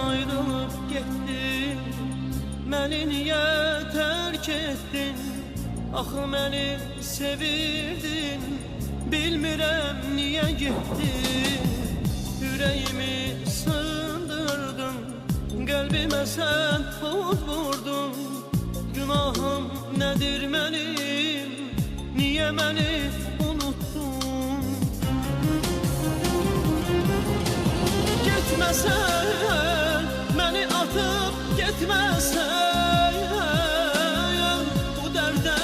ayrılıp getdin, məni niyə tərk etdin? Axı məni sevirdin, bilmirəm niyə getdin. Ürəyimi sındırdın, qəlbimə sən od vurdun. Günahım nədir mənim, niyə məni unuttun? Getməsən, məni atıp getməsən, bu dərdə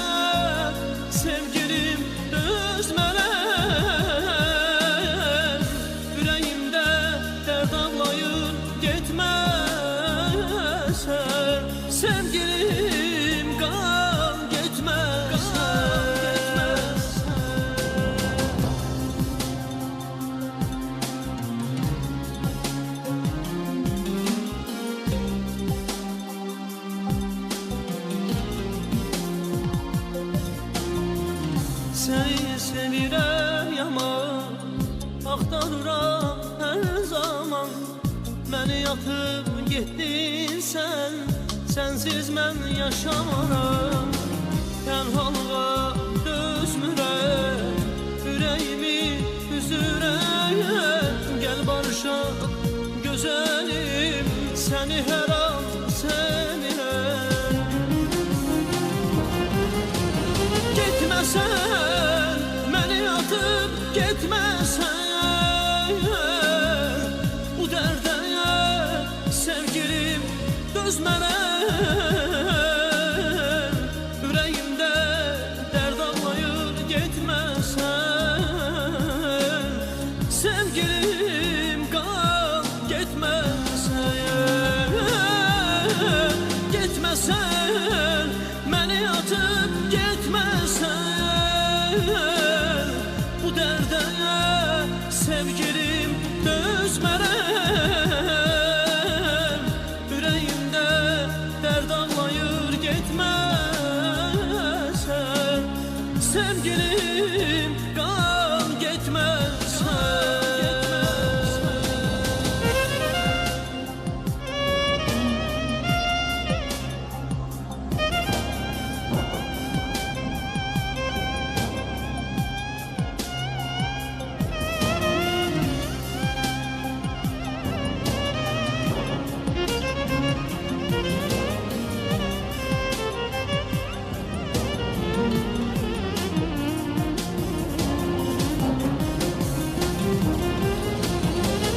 sevgilim dözmərəm. Ürəyimdə dərd ağlayır getməsən, sevgilim qal getməsən. Səni sevirəm yaman, axtarıram hər zaman. Məni atıp getdin sən, sənsiz mən yaşamaram. Tənhalığa dözmürəm, ürəyimi üzürəm. Gəl barışaq gözəlim, səni hər an sevirəm. Getməsən, məni atıp getməsən, bu dərdə sevgilim dözmərəm. Ürəyimdə dərd ağlayır getməsən, sevgilim qal getməsən. Getməsən, məni atıp getməsən, bu dərdə sevgilim dözmərəm. Ürəyimdə dərd ağlayır getməsən, sevgilim qal getməsən.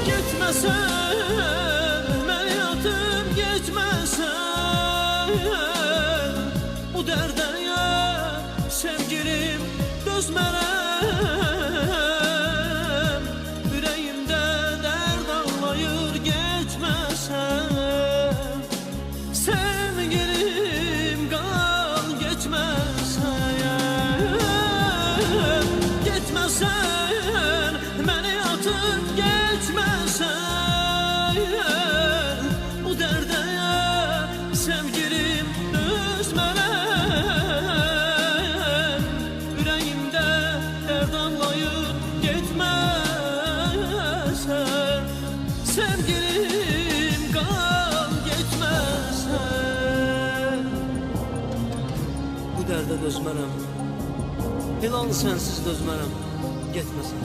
Getməsən, məni atıp getməsən, bu dərdə sevgilim dözmərəm. Ürəyimdə dərd ağlayır getməsən, sevgilim qal getməsən. Getməsən, məni atıp getməsən, bu dərdə sevgilim dözmərəm. Ürəyimdə dərd ağlayır getməsən, sevgilim qal getməsən. Bu dərdə dözmərəm, ilan sənsiz dözmərəm. Getməsən.